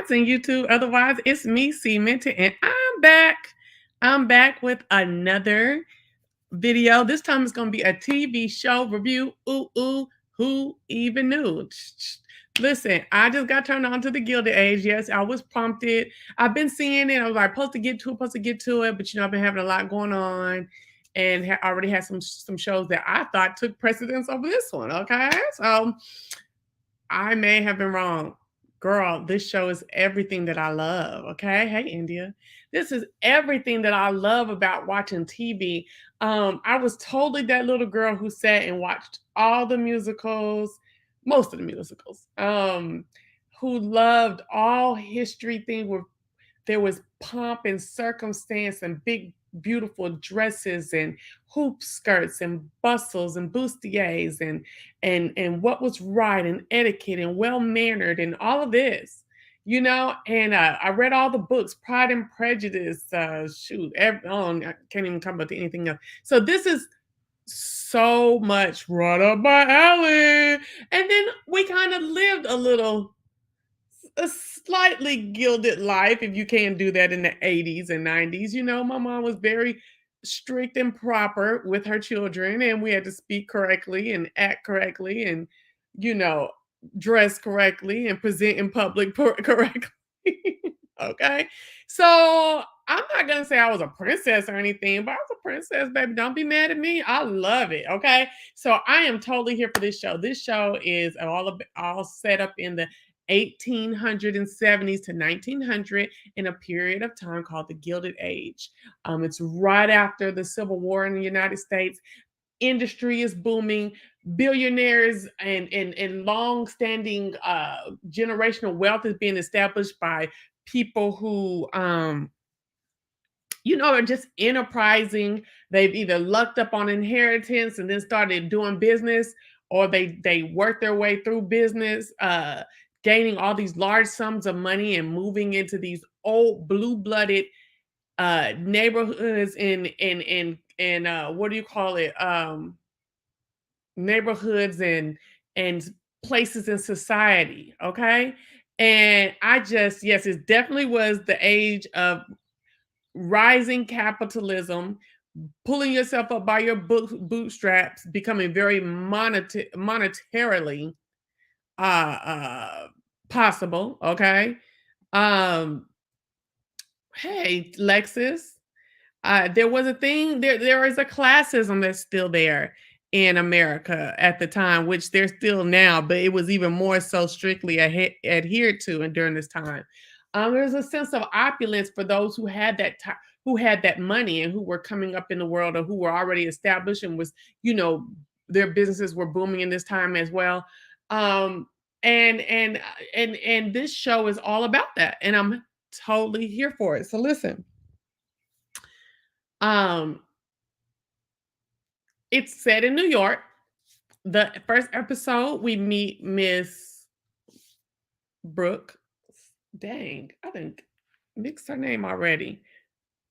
Rising, YouTube. Otherwise, it's me, Cemented, and I'm back. I'm back with another video. This time it's going to be a TV show review. Ooh, ooh, who even knew? Listen, I just got turned on to the Gilded Age. Yes, I was prompted. I've been seeing it. I was like, supposed to get to it. But, I've been having a lot going on and already had some shows that I thought took precedence over this one. Okay. So I may have been wrong. Girl, this show is everything that I love. Okay. Hey, India. This is everything that I love about watching TV. I was totally that little girl who sat and watched all the musicals, most of the musicals, who loved all history things where there was pomp and circumstance and big, beautiful dresses and hoop skirts and bustles and bustiers and what was right and etiquette and well mannered and all of this, And I read all the books, Pride and Prejudice. I can't even come up to anything else. So this is so much right up my alley. And then we kind of lived a slightly gilded life, if you can do that in the 80s and 90s. My mom was very strict and proper with her children, and we had to speak correctly and act correctly and, you know, dress correctly and present in public correctly. Okay. So I'm not going to say I was a princess or anything, but I was a princess, baby. Don't be mad at me. I love it. Okay. So I am totally here for this show. This show is all set up in the 1870s to 1900 in a period of time called the Gilded Age. It's right after the Civil War in the United States. Industry is booming. Billionaires and long-standing generational wealth is being established by people who are just enterprising. They've either lucked up on inheritance and then started doing business, or they work their way through business, gaining all these large sums of money and moving into these old blue-blooded neighborhoods in what do you call it? Neighborhoods and places in society. Okay. And yes, it definitely was the age of rising capitalism, pulling yourself up by your bootstraps, becoming very monetarily uh possible. Okay. Um, hey, Lexus. There was a thing, there is a classism that's still there in America at the time, which there's still now, but it was even more so strictly adhered to and during this time. There's a sense of opulence for those who had who had that money and who were coming up in the world, or who were already established and you know, their businesses were booming in this time as well. Um, and this show is all about that, and I'm totally here for it. So listen. Um, it's set in New York. The first episode, we meet Miss Brooke. Dang, I think mixed her name already.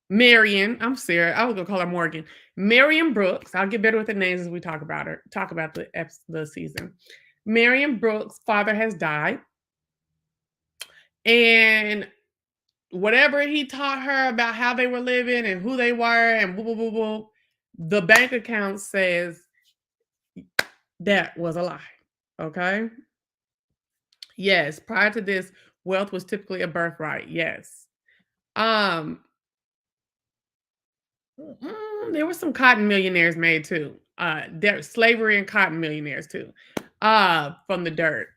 Marion. I'm serious. I was gonna call her Morgan. Marion Brooks. I'll get better with the names as we talk about her. Talk about the season. Marion Brooks' father has died, and whatever he taught her about how they were living and who they were and boo boo boo boo, the bank account says that was a lie. Okay. Yes. Prior to this, wealth was typically a birthright. Yes. Um, there were some cotton millionaires made too. There slavery and cotton millionaires too. From the dirt.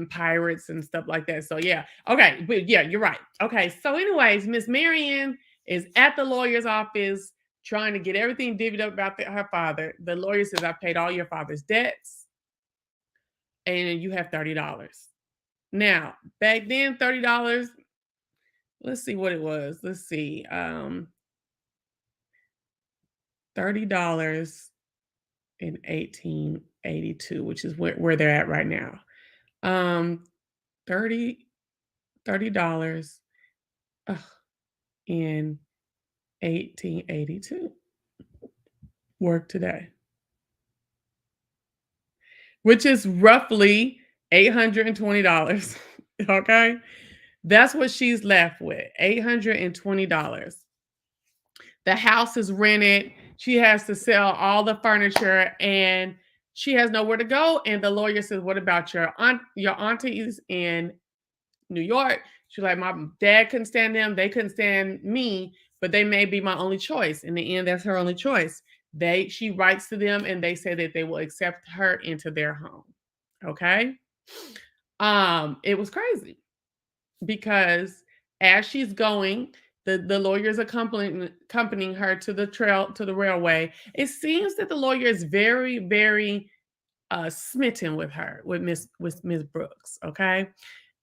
Pirates and stuff like that. So yeah. Okay. But yeah, you're right. Okay. So, anyways, Miss Marion is at the lawyer's office trying to get everything divvied up about her father. The lawyer says, "I paid all your father's debts, and you have $30." Now, back then, $30, let's see what it was. Let's see. $30 in 1882, which is where they're at right now. Um, 30 $30 in 1882. Work today, which is roughly $820. Okay. That's what she's left with, $820. The house is rented. She has to sell all the furniture and she has nowhere to go. And the lawyer says, what about your aunties in New York? She's like, my dad couldn't stand them. They couldn't stand me, but they may be my only choice. In the end, that's her only choice. She writes to them and they say that they will accept her into their home. Okay. It was crazy because as she's going, the lawyer's accompanying her to the railway. It seems that the lawyer is very, very smitten with her, with Miss Brooks, okay,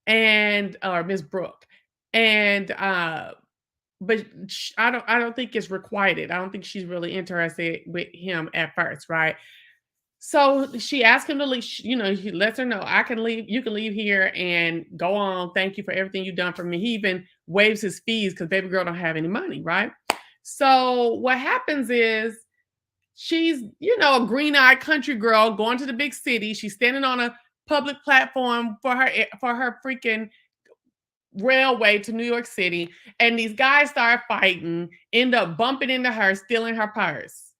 and or Miss Brooke, and but I don't think it's requited. I don't think she's really interested with him at first, right? So she asked him to leave. He lets her know, I can leave. You can leave here and go on. Thank you for everything you've done for me. He even waives his fees because baby girl don't have any money, right? So what happens is she's, a green-eyed country girl going to the big city. She's standing on a public platform for her freaking railway to New York City, and these guys start fighting, end up bumping into her, stealing her purse.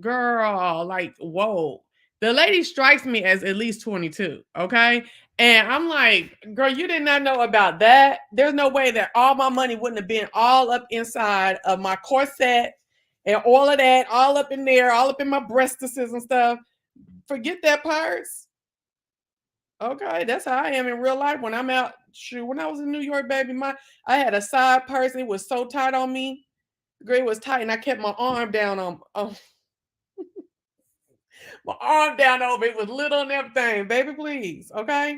Girl, like, whoa. The lady strikes me as at least 22, okay? And I'm like, girl, you did not know about that. There's no way that all my money wouldn't have been all up inside of my corset and all of that, all up in there, all up in my breastises and stuff. Forget that purse. Okay, that's how I am in real life when I'm out. Shoot, when I was in New York, baby, I had a side purse. It was so tight on me. Girl, it was tight, and I kept my arm down on my arm down over it was little and everything. Baby, please. Okay.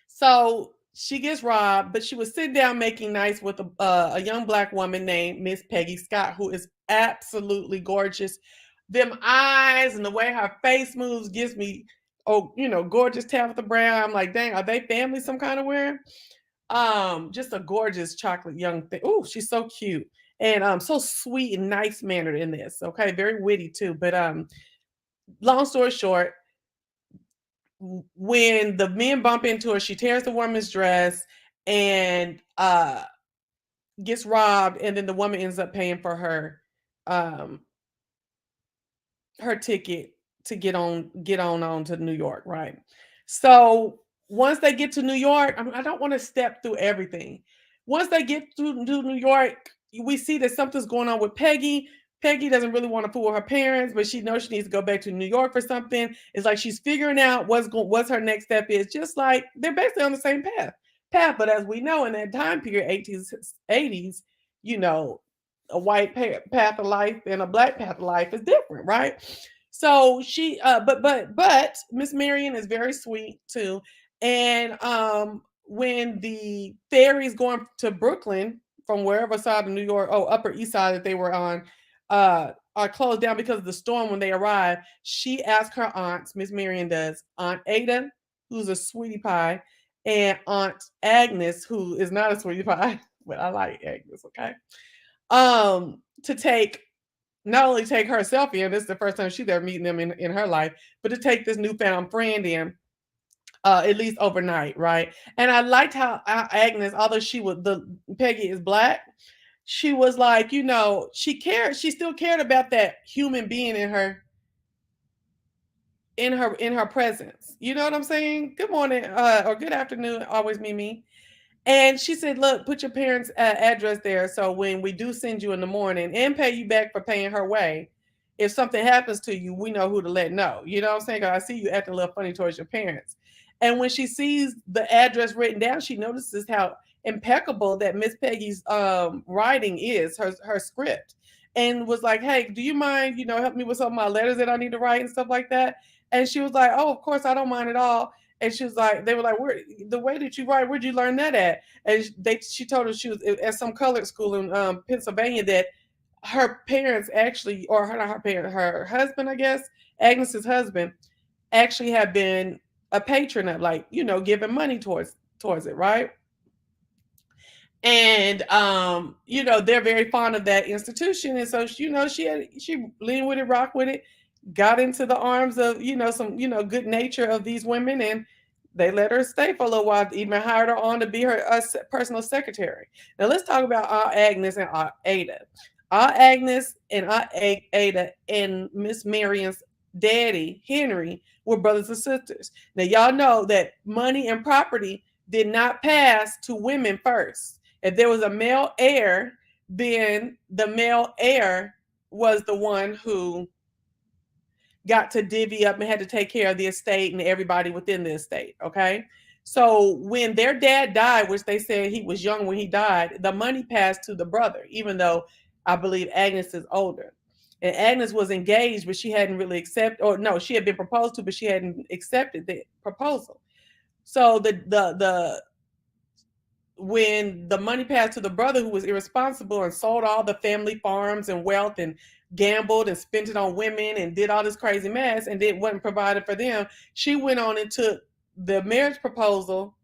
So she gets robbed, but she was sitting down making nice with a young black woman named Miss Peggy Scott, who is absolutely gorgeous. Them eyes and the way her face moves gives me, gorgeous Tabitha Brown. I'm like, dang, are they family some kind of way? Just a gorgeous chocolate young thing. Oh, she's so cute and so sweet and nice mannered in this. Okay, very witty too. But long story short, when the men bump into her, she tears the woman's dress and gets robbed, and then the woman ends up paying for um her ticket to get on to New York, right? So once they get to New York, I don't want to step through everything. Once they get to New York, we see that something's going on with Peggy. Peggy doesn't really want to fool her parents, but she knows she needs to go back to New York for something. It's like she's figuring out what's her next step is. Just like they're basically on the same path. But as we know, in that time period, 80s, 80s, you know, a white path of life and a black path of life is different, right? So she, but Miss Marion is very sweet too, and when the ferry's going to Brooklyn from wherever side of New York, Upper East Side that they were on, are closed down because of the storm when they arrive. She asked her aunts, Miss Marion does, Aunt Ada, who's a sweetie pie, and Aunt Agnes, who is not a sweetie pie, but I like Agnes, okay? To take not only take herself in, this is the first time she's ever meeting them in her life, but to take this newfound friend in, at least overnight, right? And I liked how Agnes, although the Peggy is black, she was like, she cared, she still cared about that human being in her presence. You know what I'm saying? Good morning, or good afternoon, always me. And she said, look, put your parents' address there. So when we do send you in the morning and pay you back for paying her way, if something happens to you, we know who to let know. You know what I'm saying? Because I see you acting a little funny towards your parents. And when she sees the address written down, she notices how impeccable that Miss Peggy's writing is, her script. And was like, hey, do you mind, help me with some of my letters that I need to write and stuff like that? And she was like, oh, of course, I don't mind at all. And she was like, they were like, the way that you write, where'd you learn that at? And she told her she was at some colored school in Pennsylvania, that her parents actually, or not her parent, her husband, I guess, Agnes's husband, actually had been a patron of, like, giving money towards it, right? And they're very fond of that institution. And so she leaned with it, rock with it, got into the arms of, some, good nature of these women, and They let her stay for a little while, even hired her on to be her personal secretary. Now let's talk about Aunt Agnes and Aunt Aydah. Aunt Agnes and Aunt Aydah and Miss Marion's daddy, Henry, were brothers and sisters. Now y'all know that money and property did not pass to women first. If there was a male heir, then the male heir was the one who got to divvy up and had to take care of the estate and everybody within the estate. Okay. So when their dad died, which they said he was young when he died, the money passed to the brother, even though I believe Agnes is older. And Agnes was engaged, but she hadn't really accepted, or no, she had been proposed to, but she hadn't accepted the proposal. So the when the money passed to the brother, who was irresponsible and sold all the family farms and wealth and gambled and spent it on women and did all this crazy mess and it wasn't provided for them, she went on and took the marriage proposal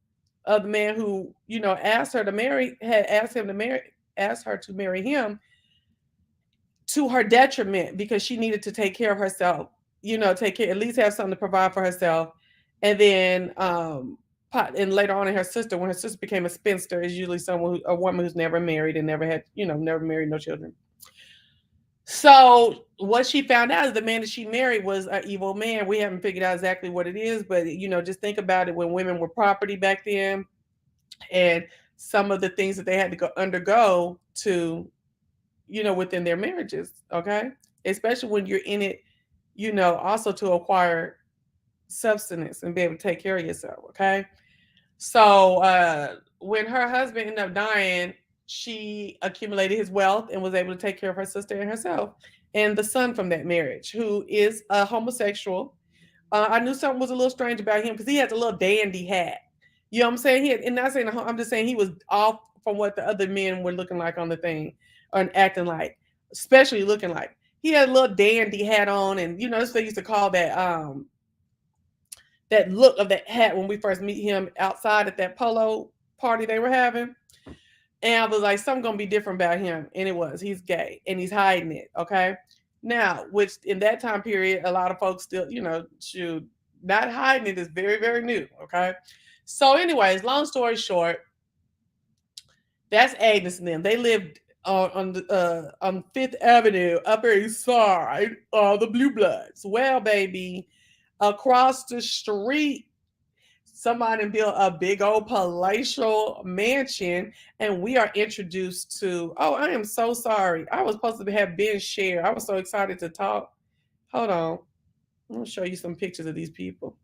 of the man who, asked her to marry, had asked her to marry him, to her detriment, because she needed to take care of herself, take care, at least have something to provide for herself. And then and later on in her sister, when her sister became a spinster, is usually a woman who's never married and never had, never married, no children. So what she found out is the man that she married was an evil man. We haven't figured out exactly what it is, but just think about it. When women were property back then, and some of the things that they had to undergo to, within their marriages. Okay, especially when you're in it, also to acquire substance and be able to take care of yourself. Okay. So when her husband ended up dying, she accumulated his wealth and was able to take care of her sister and herself and the son from that marriage, who is a homosexual. I knew something was a little strange about him because he had a little dandy hat. You know what I'm saying? And not saying, I'm just saying he was off from what the other men were looking like on the thing and acting like, especially looking like. He had a little dandy hat on, and that's what they used to call that look of that hat when we first meet him outside at that polo party they were having. And I was like, something gonna be different about him. And it was. He's gay and he's hiding it. Okay. Now, which in that time period, a lot of folks still, should not hiding it is very, very new. Okay. So, anyways, long story short, that's Agnes and them. They lived on Fifth Avenue, Upper East Side, the Blue Bloods. Well, baby, across the street, somebody built a big old palatial mansion, and we are introduced to. Oh, I am so sorry. I was supposed to have been shared. I was so excited to talk. Hold on. I'm gonna show you some pictures of these people.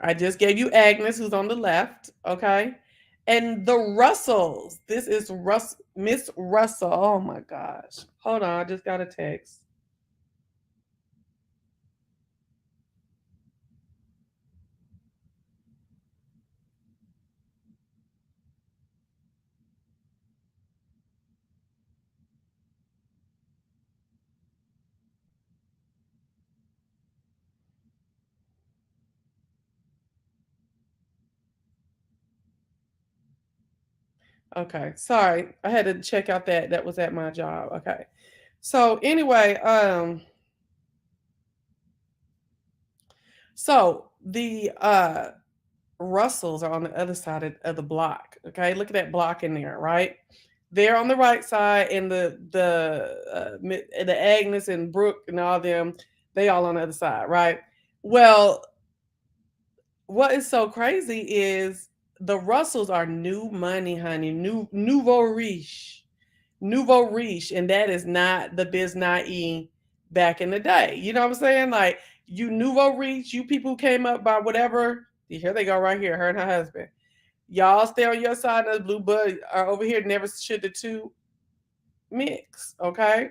I just gave you Agnes, who's on the left, okay? And the Russells. This is Miss Russell. Oh my gosh. Hold on, I just got a text. Okay, sorry. I had to check out that was at my job. Okay. So anyway, so the Russells are on the other side of the block. Okay, look at that block in there, right? They're on the right side, and the Agnes and Brooke and all them, they all on the other side, right? Well, what is so crazy is the Russells are new money, honey, nouveau riche, and that is not the biz back in the day. You know what I'm saying? Like, you nouveau riche, you people who came up by whatever. Here they go, right here, her and her husband. Y'all stay on your side, and the blue bud are over here. Never should the two mix. Okay.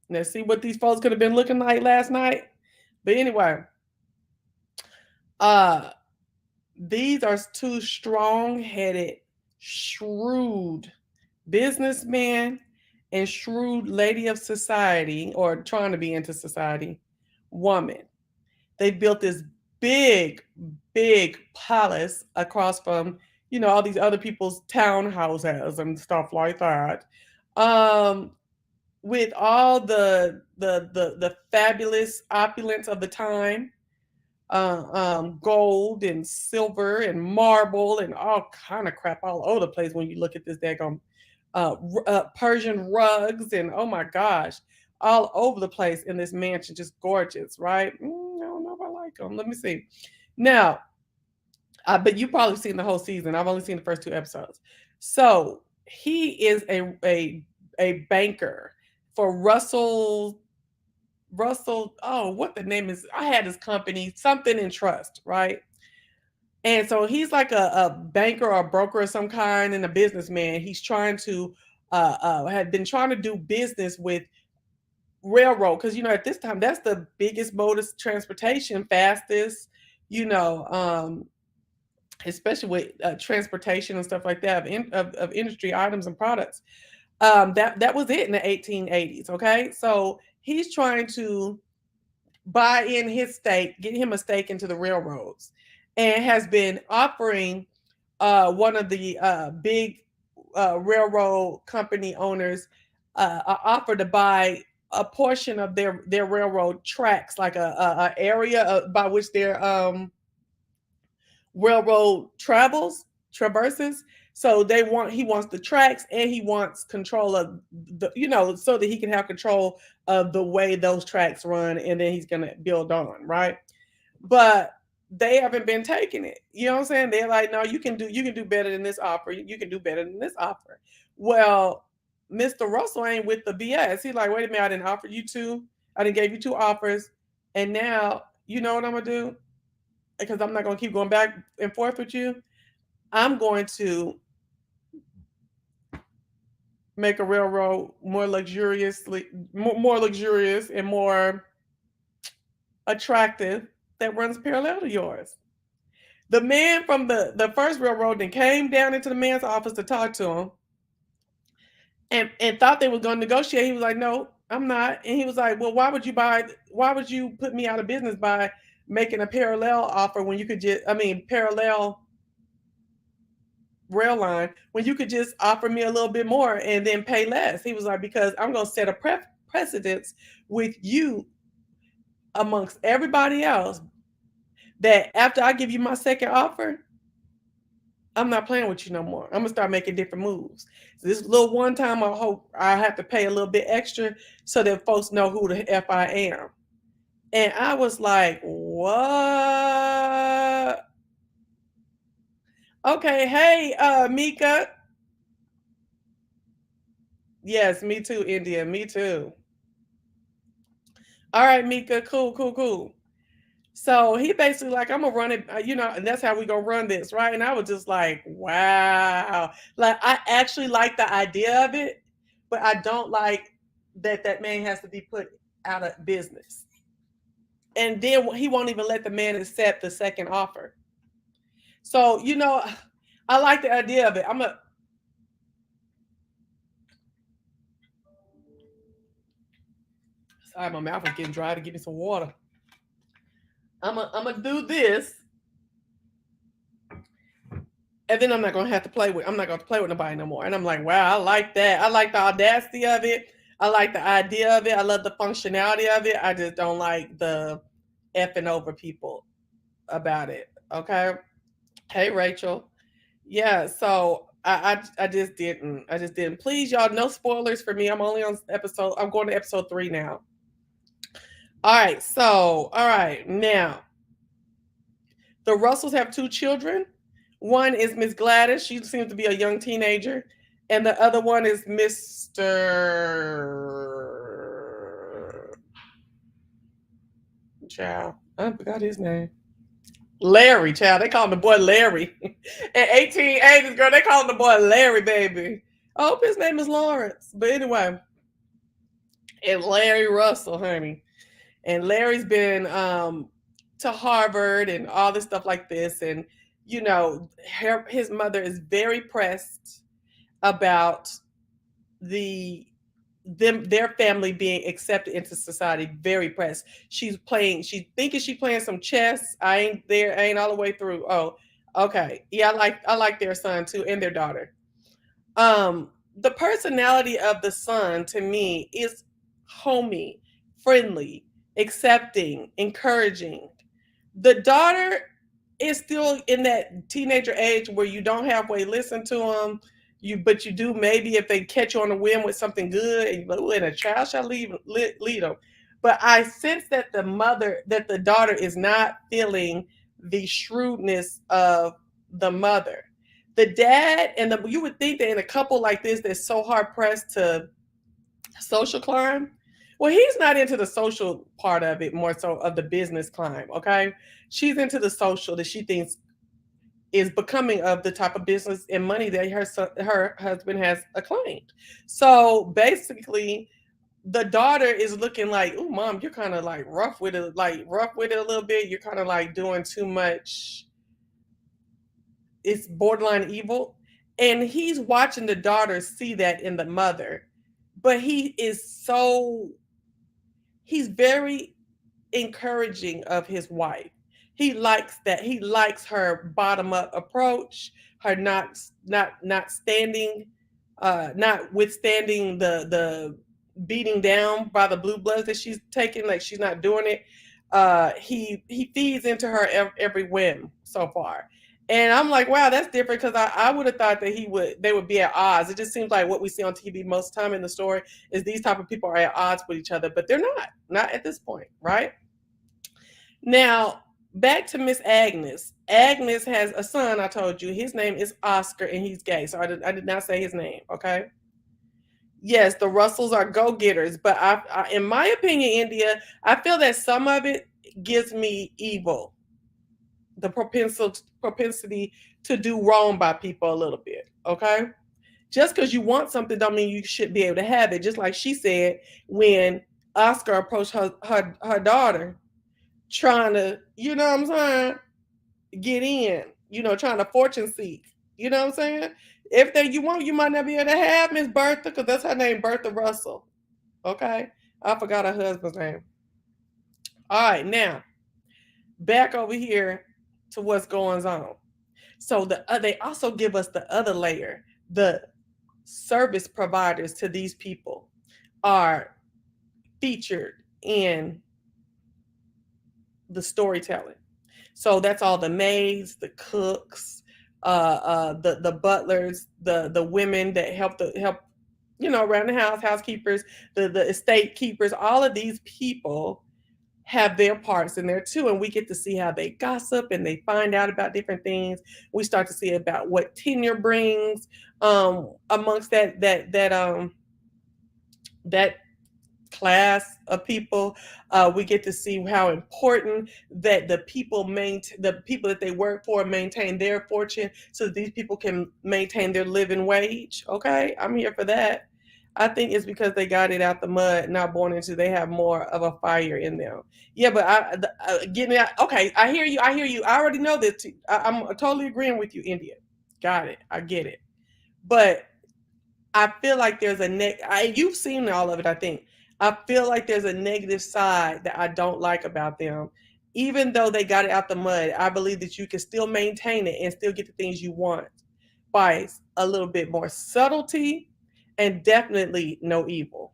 Let's see what these folks could have been looking like last night. But anyway, these are two strong-headed, shrewd businessmen and shrewd lady of society, or trying to be into society, woman. They built this big, big palace across from, all these other people's townhouses and stuff like that. Um, with all the fabulous opulence of the time, gold and silver and marble and all kind of crap all over the place when you look at this daggone Persian rugs and oh my gosh, all over the place in this mansion, just gorgeous, right? I don't know if I like them. Let me see. Now, but you've probably seen the whole season. I've only seen the first two episodes. So he is a banker for Russell. Oh, what the name is? I had his company, something in trust, right? And so he's like a banker or a broker of some kind and a businessman. He's trying to had been trying to do business with railroad because at this time that's the biggest mode of transportation, fastest, you know, especially with transportation and stuff like that of industry items and products. That was it in the 1880s. Okay, so he's trying to buy in his stake, get him a stake into the railroads, and has been offering one of the big railroad company owners an offer to buy a portion of their railroad tracks, like a area by which their railroad traverses. So he wants the tracks and he wants control of so that he can have control of the way those tracks run, and then he's gonna build on, right? But they haven't been taking it. You know what I'm saying? They're like, no, you can do better than this offer. You can do better than this offer. Well, Mr. Russell ain't with the BS. He's like, wait a minute, I didn't offer you two. I didn't gave you two offers. And now you know what I'm gonna do? Because I'm not gonna keep going back and forth with you. I'm going to make a railroad more luxurious and more attractive that runs parallel to yours. The man from the first railroad then came down into the man's office to talk to him and thought they were going to negotiate. He was like, no, I'm not. And he was like, well, why would you put me out of business by making a parallel offer when you could parallel rail line when you could just offer me a little bit more and then pay less. He was like, because I'm going to set a precedence with you amongst everybody else that after I give you my second offer, I'm not playing with you no more. I'm gonna start making different moves. So this little one time, I hope I have to pay a little bit extra so that folks know who the F I am. And I was like, what? Okay, hey, Mika. Yes, me too, India. Me too. All right, Mika. Cool, cool, cool. So he basically like, I'm gonna run it, and that's how we gonna run this, right? And I was just like, wow. Like I actually like the idea of it, but I don't like that man has to be put out of business. And then he won't even let the man accept the second offer. So, I like the idea of it. Sorry, my mouth is getting dry to give me some water. I'm gonna do this, and then I'm not gonna have to play with. I'm not gonna play with nobody no more. And I'm like, wow, I like that. I like the audacity of it. I like the idea of it. I love the functionality of it. I just don't like the effing over people about it. Okay. Hey, Rachel. Yeah. So I just didn't. I just didn't. Please, y'all, no spoilers for me. I'm only on episode. I'm going to episode 3 now. All right. So, all right. Now, the Russells have 2 children. One is Miss Gladys. She seems to be a young teenager. And the other one is Mr. Child. I forgot his name. Larry, child. They call him the boy Larry. In 1880s, girl, they call him the boy Larry, baby. I hope his name is Lawrence. But anyway, and Larry Russell, honey. And Larry's been to Harvard and all this stuff like this. And, his mother is very pressed about their family being accepted into society. Very pressed. She's thinking she's playing some chess. I ain't there, I ain't all the way through. Oh, okay. Yeah, I like their son too and their daughter. the personality of the son to me is homey, friendly, accepting, encouraging. The daughter is still in that teenager age where you don't halfway listen to them. But you do maybe if they catch you on the whim with something good, and you're like, and a child shall lead them. But I sense that the daughter is not feeling the shrewdness of the mother. The dad you would think that in a couple like this that's so hard pressed to social climb. Well, he's not into the social part of it, more so of the business climb. Okay, she's into the social that she thinks is becoming of the type of business and money that her husband has acclaimed. So basically, the daughter is looking like, "Oh, mom, you're kind of like rough with it a little bit. You're kind of like doing too much. It's borderline evil." And he's watching the daughter see that in the mother, but he's very encouraging of his wife. He likes that. He likes her bottom up approach, her not standing, not withstanding the beating down by the blue bloods that she's taking. Like she's not doing it. He feeds into her every whim so far. And I'm like, wow, that's different because I would have thought that they would be at odds. It just seems like what we see on TV most of the time in the story is these type of people are at odds with each other, but they're not at this point, right? Now, back to Miss Agnes. Agnes has a son, I told you. His name is Oscar, and he's gay. So I did not say his name, okay? Yes, the Russells are go-getters, but in my opinion, India, I feel that some of it gives me evil, the propensity to do wrong by people a little bit, okay? Just because you want something don't mean you should be able to have it. Just like she said when Oscar approached her daughter trying to, you know what I'm saying, get in, trying to fortune seek. You know what I'm saying? Everything you want, you might not be able to have, Miss Bertha, because that's her name, Bertha Russell. Okay? I forgot her husband's name. All right, now, back over here to what's going on. So they also give us the other layer. The service providers to these people are featured in the storytelling. So that's all the maids, the cooks, the butlers, the women that help around the house, housekeepers, the estate keepers. All of these people have their parts in there too, and we get to see how they gossip and they find out about different things. We start to see about what tenure brings amongst that class of people. We get to see how important that the people that they work for maintain their fortune so that these people can maintain their living wage. Okay, I'm here for that. I think it's because they got it out the mud, not born into. They have more of a fire in them. Yeah, but getting out. Okay, I hear you. I already know this. I'm totally agreeing with you, India. Got it. I get it. But I feel like there's you've seen all of it, I think. I feel like there's a negative side that I don't like about them. Even though they got it out the mud, I believe that you can still maintain it and still get the things you want by a little bit more subtlety and definitely no evil.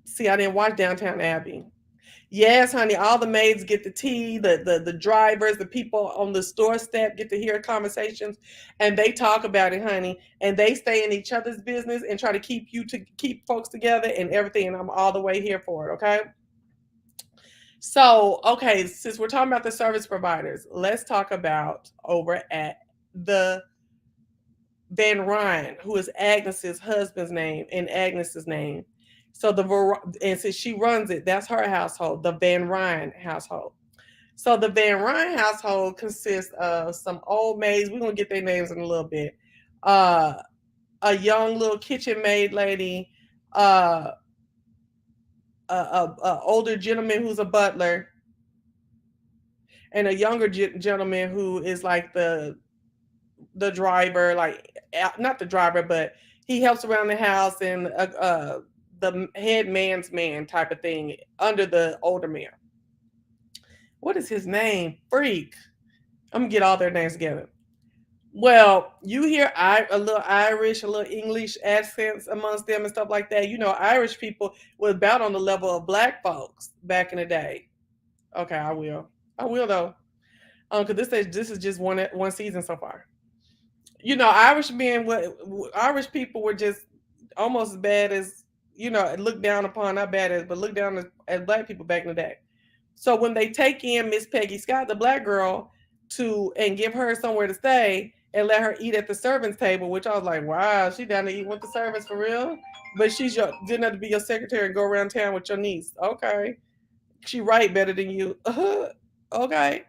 See, I didn't watch Downtown Abbey. Yes, honey, all the maids get the tea, the drivers, the people on the store step get to hear conversations, and they talk about it, honey, and they stay in each other's business and try to keep folks together and everything, and I'm all the way here for it, okay? So, okay, since we're talking about the service providers, let's talk about over at the Van Ryn, who is Agnes's husband's name and Agnes's name. So and since she runs it, that's her household, the Van Ryn household. So the Van Ryn household consists of some old maids. We're gonna get their names in a little bit. A young little kitchen maid lady, a older gentleman who's a butler, and a younger gentleman who is like the driver, like not the driver, but he helps around the house and the head man's man type of thing under the older man. What is his name? Freak. I'm gonna get all their names together. Well, you hear a little Irish, a little English accents amongst them and stuff like that. You know, Irish people was about on the level of black folks back in the day. Okay, I will. I will though. Because this is just one season so far. You know, Irish people were just almost as bad as, looked down upon, not bad as, but looked down as black people back in the day. So when they take in Miss Peggy Scott, the black girl, and give her somewhere to stay and let her eat at the servants' table, which I was like, wow, she down to eat with the servants for real. But didn't have to be your secretary and go around town with your niece. Okay, she write better than you. Okay,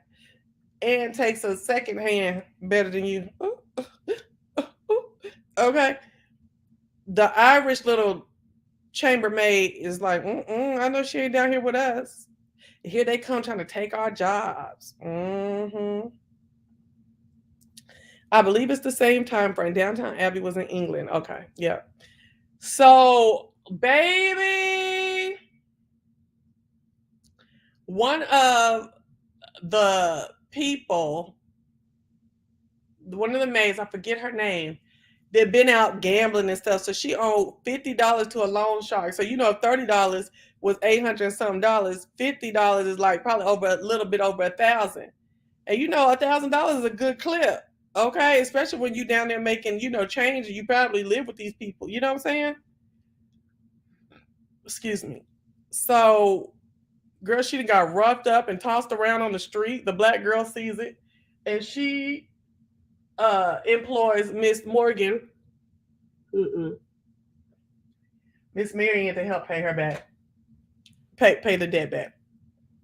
and takes a second hand better than you. Okay, the Irish little chambermaid is like, I know she ain't down here with us. Here they come trying to take our jobs. I believe it's the same time frame. Downtown Abbey was in England. Okay, yeah. So, baby, one of the people, one of the maids, I forget her name, they've been out gambling and stuff. So she owed $50 to a loan shark. So if $30 was 800 and something dollars, $50 is like probably over a little bit over 1,000. And $1,000 is a good clip. Okay, especially when you down there making, change, and you probably live with these people. You know what I'm saying? Excuse me. So, girl, she got roughed up and tossed around on the street. The black girl sees it, and she employs Miss Morgan, Miss Marion, to help pay her back, pay the debt back.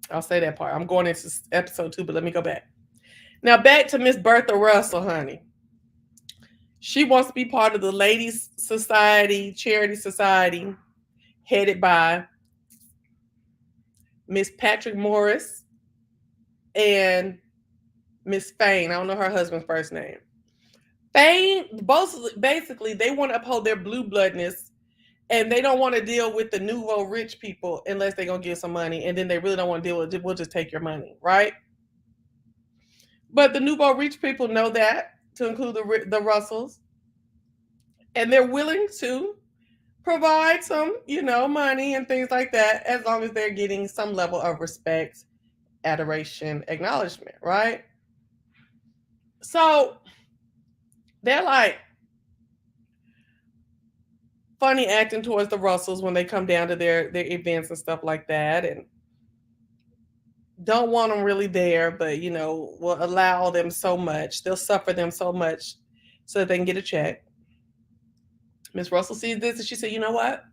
I'll say that part. I'm going into episode 2, but let me go back. Now back to Miss Bertha Russell, honey. She wants to be part of the Ladies Society, Charity Society, headed by Miss Patrick Morris and Miss Fain. I don't know her husband's first name. Fain, basically, they want to uphold their blue bloodness, and they don't want to deal with the nouveau rich people unless they're going to give some money, and then they really don't want to deal with it. We'll just take your money, right? But the nouveau rich people know that, to include the Russells, and they're willing to provide some, money and things like that, as long as they're getting some level of respect, adoration, acknowledgement, right? So they're like funny acting towards the Russells when they come down to their events and stuff like that, and don't want them really there, but will allow them so much. They'll suffer them so much so that they can get a check. Miss Russell sees this and she said, you know what?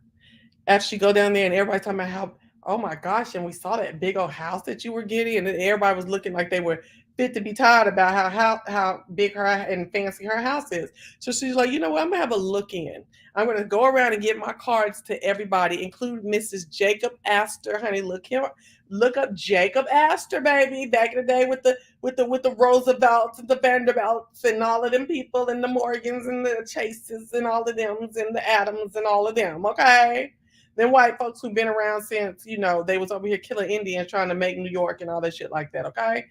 After she go down there and everybody talking about how, oh my gosh, and we saw that big old house that you were getting, and everybody was looking like they were fit to be tired about how big her and fancy her house is. So she's like, you know what? I'm gonna have a look in. I'm gonna go around and give my cards to everybody, including Mrs. Jacob Astor. Honey, look up Jacob Astor, baby. Back in the day with the Roosevelts and the Vanderbilts and all of them people, and the Morgans and the Chases and all of them, and the Adams and all of them. Okay. Them white folks who've been around since, they was over here killing Indians trying to make New York and all that shit like that, okay?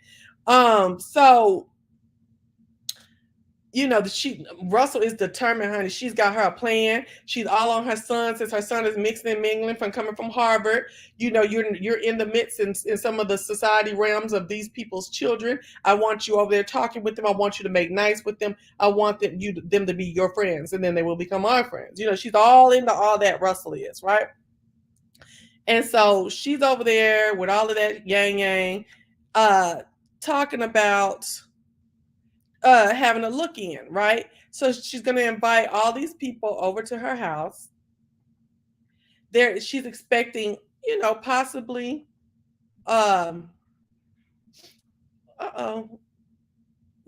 So Russell is determined, honey. She's got her a plan. She's all on her son, since her son is mixing and mingling from coming from Harvard. You're in the midst in some of the society realms of these people's children. I want you over there talking with them. I want you to make nice with them. I want them to be your friends, and then they will become our friends. She's all into all that. Russell is, right? And so she's over there with all of that yang, talking about having a look in, right? So she's going to invite all these people over to her house. She's expecting, possibly, uh-oh,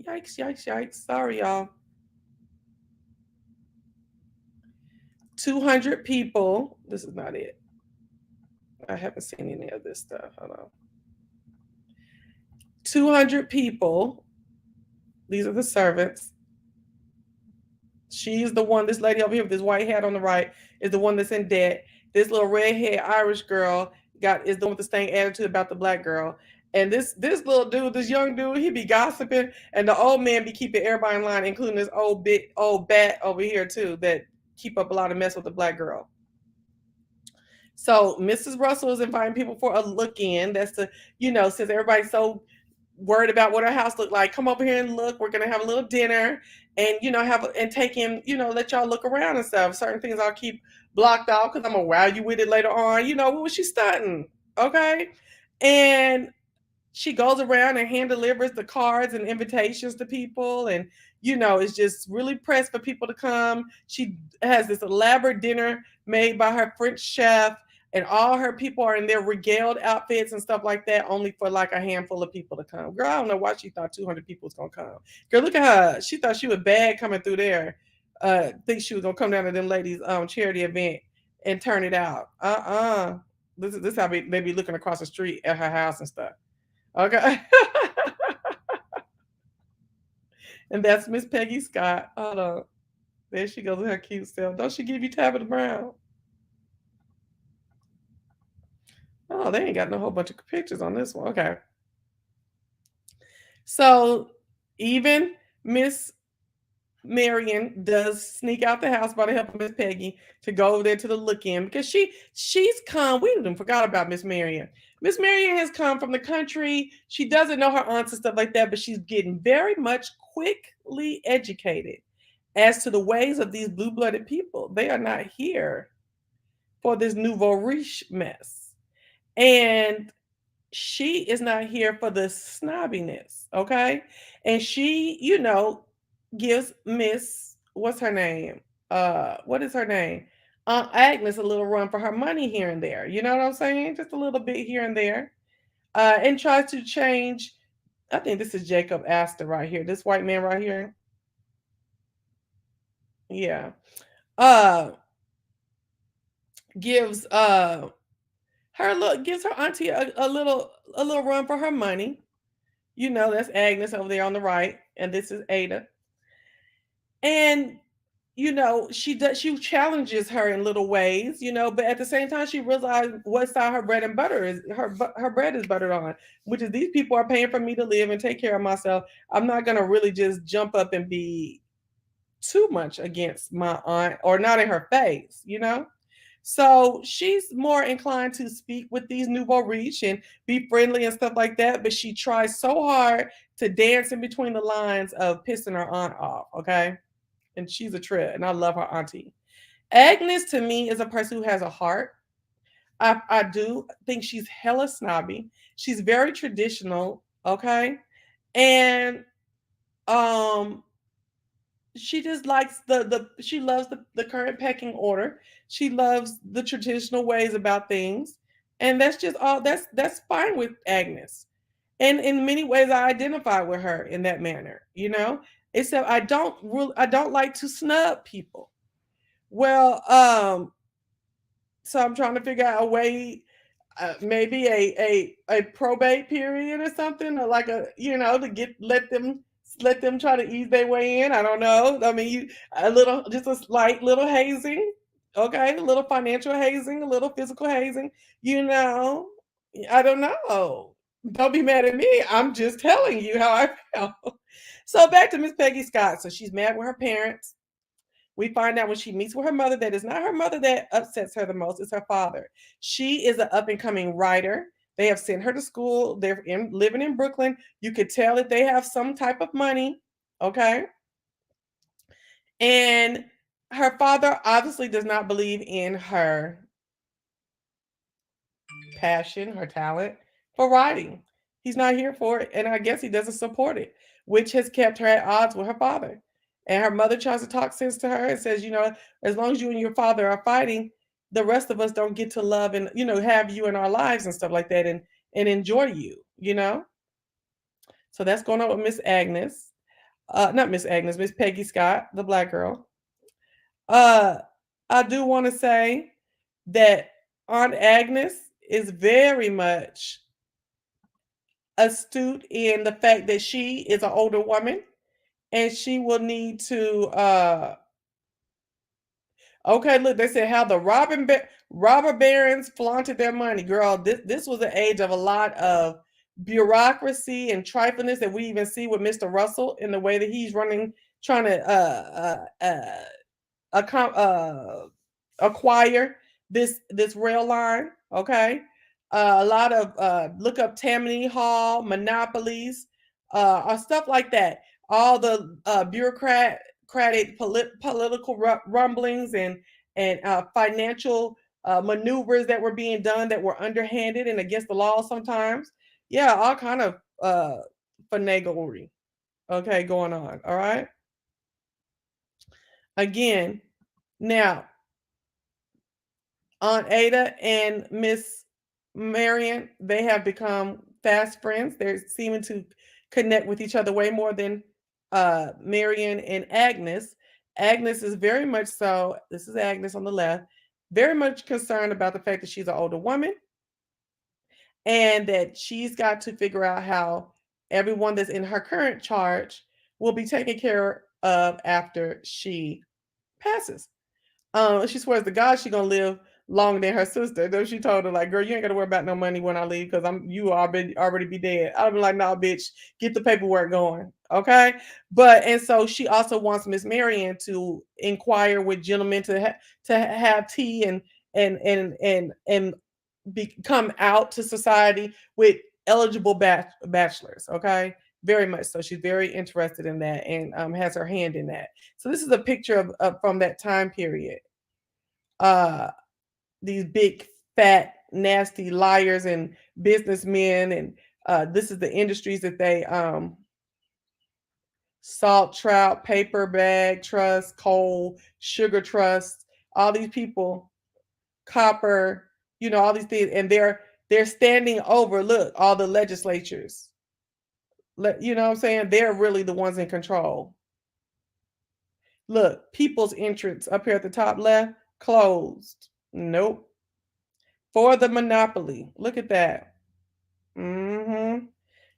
yikes, sorry, y'all. 200 people. This is not it. I haven't seen any of this stuff. Hold on. 200 people. These are the servants. She's the one, this lady over here with this white hat on the right is the one that's in debt. This little redhead Irish girl is the one with the same attitude about the black girl. And this little dude, this young dude, he be gossiping, and the old man be keeping everybody in line, including this old bat over here too, that keep up a lot of mess with the black girl. So Mrs. Russell is inviting people for a look in. That's the, since everybody's so worried about what her house looked like, come over here and look. We're gonna have a little dinner, and take him, let y'all look around and stuff. Certain things I'll keep blocked off because I'm gonna wow you with it later on. What was she stunting? Okay, and she goes around and hand delivers the cards and invitations to people, and is just really pressed for people to come. She has this elaborate dinner made by her French chef, and all her people are in their regaled outfits and stuff like that, only for like a handful of people to come. Girl, I don't know why she thought 200 people was gonna come. Girl, look at her. She thought she was bad coming through there. Think she was gonna come down to them ladies' charity event and turn it out. This how they be looking across the street at her house and stuff. Okay. And that's Miss Peggy Scott. Hold on. There she goes with her cute self. Don't she give you Tabitha Brown? Oh, they ain't got no whole bunch of pictures on this one. Okay. So even Miss Marion does sneak out the house by the help of Miss Peggy to go over there to the look-in, because she's come. We even forgot about Miss Marion. Miss Marion has come from the country. She doesn't know her aunts and stuff like that, but she's getting very much quickly educated as to the ways of these blue-blooded people. They are not here for this nouveau riche mess. And she is not here for the snobbiness, okay? And she, gives Miss, what's her name? What is her name? Agnes a little run for her money here and there. You know what I'm saying? Just a little bit here and there. And tries to change. I think this is Jacob Astor right here. This white man right here. Yeah. Gives gives her auntie a little run for her money. That's Agnes over there on the right, and this is Aydah. And she challenges her in little ways, but at the same time she realized what side her bread and butter is, her bread is buttered on, which is these people are paying for me to live and take care of myself. I'm not going to really just jump up and be too much against my aunt, or not in her face. So she's more inclined to speak with these nouveau riche and be friendly and stuff like that, but she tries so hard to dance in between the lines of pissing her aunt off. Okay. And she's a trip, and I love her auntie. Agnes, to me, is a person who has a heart. I do think she's hella snobby. She's very traditional, okay? And she just likes she loves the current pecking order. She loves the traditional ways about things. And that's just all that's fine with Agnes. And in many ways I identify with her in that manner, except I don't like to snub people. Well, so I'm trying to figure out a way, maybe a probate period or something, or like to let them try to ease their way in. I don't know. I mean, just a slight little hazing, okay, a little financial hazing, a little physical hazing. I don't know. Don't be mad at me. I'm just telling you how I felt. So back to Miss Peggy Scott. So she's mad with her parents. We find out when she meets with her mother that it's not her mother that upsets her the most, it's her father. She is an up and coming writer. They have sent her to school. They're living in Brooklyn. You could tell that they have some type of money. Okay. And her father obviously does not believe in her passion, her talent for writing. He's not here for it. And I guess he doesn't support it, which has kept her at odds with her father. And her mother tries to talk sense to her and says, as long as you and your father are fighting, the rest of us don't get to love and, have you in our lives and stuff like that, and enjoy you. So that's going on with Miss Agnes. Not Miss Agnes, Miss Peggy Scott, the black girl. I do want to say that Aunt Agnes is very much astute in the fact that she is an older woman, and she will need to okay, look, they said how the robber barons flaunted their money. Girl, this was the age of a lot of bureaucracy and triflingness that we even see with Mr. Russell in the way that he's running, trying to acquire this rail line. Okay, a lot of look up Tammany Hall monopolies, or stuff like that. All the bureaucratic political rumblings and financial maneuvers that were being done that were underhanded and against the law sometimes. Yeah, all kind of finaglery. Okay, going on. All right. Again, now Aunt Ada and Miss Marion, they have become fast friends. They're seeming to connect with each other way more than Marion and Agnes. Agnes is very much so, this is Agnes on the left, very much concerned about the fact that she's an older woman and that she's got to figure out how everyone that's in her current charge will be taken care of after she passes. She swears to God she gonna live longer than her sister. Though she told her, like, girl, you ain't gotta worry about no money when I leave because you already be dead. I'll be like, no, bitch, get the paperwork going. Okay. But and so she also wants Miss Marion to inquire with gentlemen to have tea and become out to society with eligible bachelors. Okay. Very much so. She's very interested in that and has her hand in that. So this is a picture of from that time period. Uh, these big, fat, nasty liars and businessmen, and this is the industries that they salt, trout, paper bag trust, coal, sugar trust, all these people, copper, all these things, and they're standing over. Look, all the legislatures. You know what I'm saying? They're really the ones in control. Look, people's entrance up here at the top left, closed. Nope. For the monopoly. Look at that. Mm-hmm.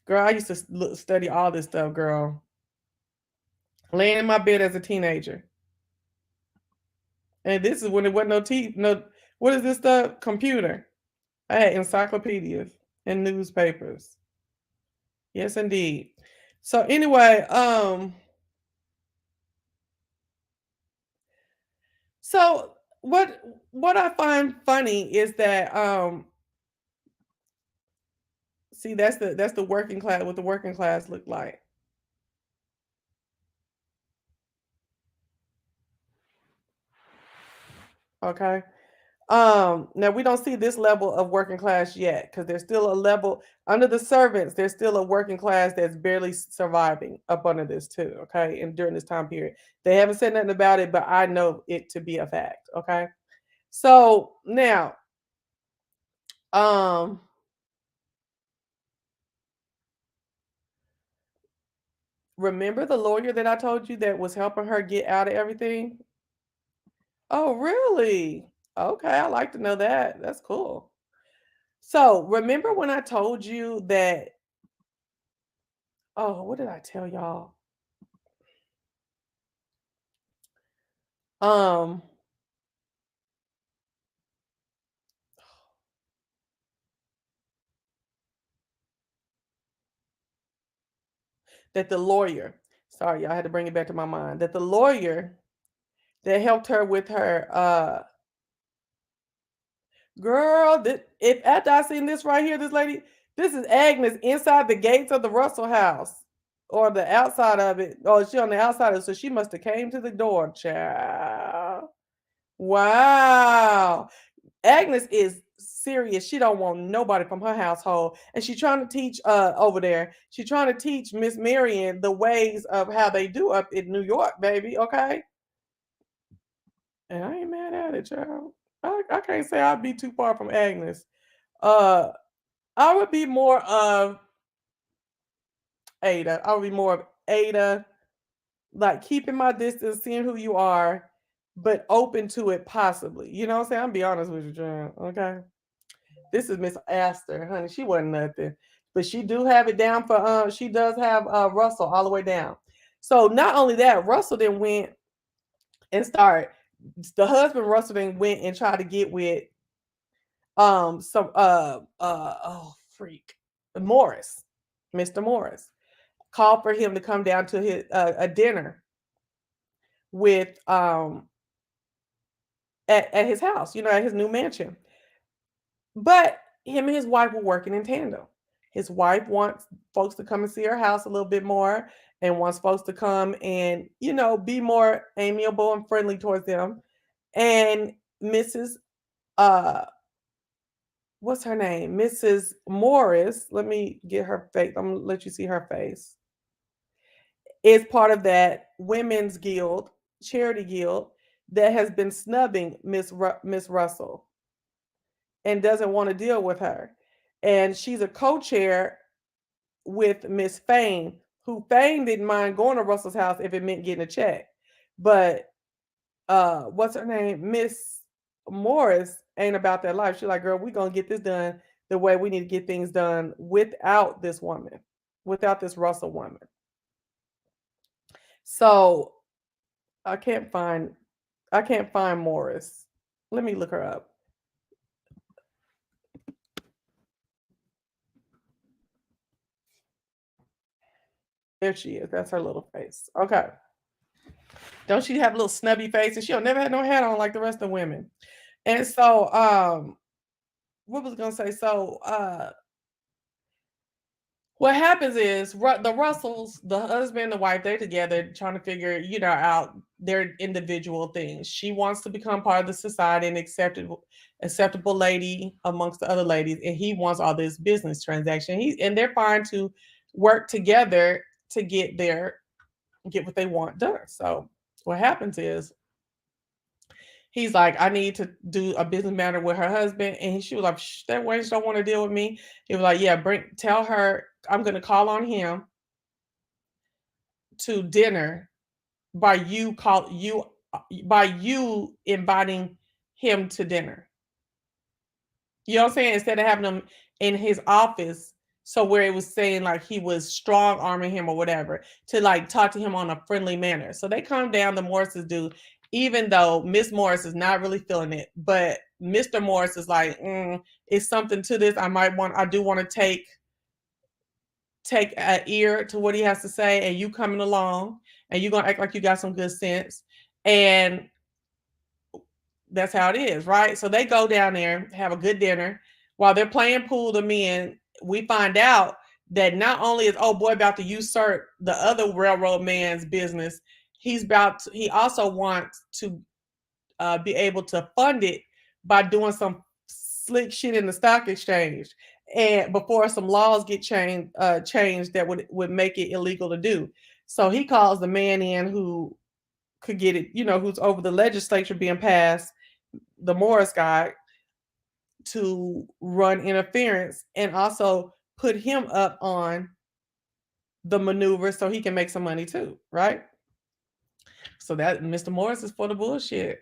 Girl, I used to study all this stuff, girl. Laying in my bed as a teenager. And this is when it wasn't no, what is this stuff? Computer. I had encyclopedias and newspapers. Yes, indeed. So anyway, so what I find funny is that see that's the working class, what the working class look like. Okay. Now we don't see this level of working class yet because there's still a level under the servants. There's still a working class that's barely surviving up under this too. Okay, and during this time period, they haven't said nothing about it, but I know it to be a fact. Okay, so now, um, remember the lawyer that I told you that was helping her get out of everything? Oh, really? Okay, I like to know that. That's cool. So remember when I told you that? Oh, what did I tell y'all? Um, that the lawyer, sorry, I had to bring it back to my mind, that the lawyer that helped her with her girl, that if after I seen this right here, this lady, this is Agnes inside the gates of the Russell house. Or the outside of it. Oh, she on the outside of it, so she must have came to the door, child. Wow. Agnes is serious. She don't want nobody from her household. And she trying to teach over there. She trying to teach Miss Marion the ways of how they do up in New York, baby. Okay. And I ain't mad at it, child. I can't say I'd be too far from Agnes. Uh I would be more of Ada. I would be more of Ada, like keeping my distance, seeing who you are, but open to it possibly. You know what I'm saying? I'm be honest with you, Jan. Okay. This is Miss Astor, honey. She wasn't nothing. But she do have it down for she does have Russell all the way down. So not only that, Russell then went and started the husband Russell then went and tried to get with some oh freak. Morris, Mr. Morris, called for him to come down to his a dinner with at his house, at his new mansion. But him and his wife were working in tandem. His wife wants folks to come and see her house a little bit more and wants folks to come and, be more amiable and friendly towards them. And Mrs. uh what's her name? Mrs. Morris, let me get her face. I'm gonna let you see her face. Is part of that women's guild, charity guild, that has been snubbing Miss Russell and doesn't want to deal with her. And she's a co-chair with Miss Fane, who Fane didn't mind going to Russell's house if it meant getting a check. But what's her name? Miss Morris ain't about that life. She's like, girl, we're gonna get this done the way we need to get things done without this woman, without this Russell woman. So I can't find Morris. Let me look her up. There she is. That's her little face. Okay. Don't she have a little snubby face? And she'll never had no hat on like the rest of the women. And so, what was I gonna say? So, what happens is the Russells, the husband and the wife, they're together trying to figure, out their individual things. She wants to become part of the society and acceptable lady amongst the other ladies, and he wants all this business transaction. And they're fine to work together to get what they want done. So what happens is he's like, I need to do a business matter with her husband. And she was like, that wench don't want to deal with me. He was like, yeah, tell her I'm going to call on him to dinner by you inviting him to dinner. You know what I'm saying? Instead of having him in his office, so where it was saying like he was strong arming him or whatever, to like talk to him on a friendly manner. So they calm down, the Morrises do, even though Miss Morris is not really feeling it. But Mr. Morris is like, it's something to this. I do want to take an ear to what he has to say, and you coming along and you're gonna act like you got some good sense. And that's how it is, right? So they go down there, have a good dinner. While they're playing pool, the men, we find out that not only is old boy about to usurp the other railroad man's business, he also wants to be able to fund it by doing some slick shit in the stock exchange, and before some laws get changed that would make it illegal to do. So he calls the man in who could get it, who's over the legislature being passed, the Morris guy, to run interference and also put him up on the maneuver so he can make some money too, right? So that Mr. Morris is for the bullshit.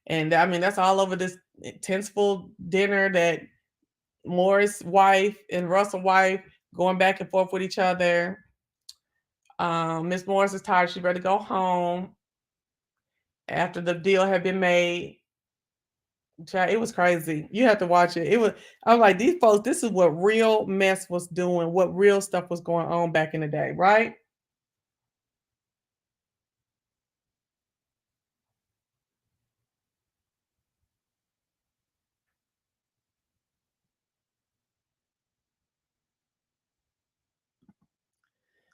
And I mean, that's all over this tasteful dinner that Morris wife and Russell wife going back and forth with each other. Miss Morris is tired. She's ready to go home after the deal had been made. It was crazy. You have to watch it. I'm like, these folks, this is what real mess was doing, what real stuff was going on back in the day, right?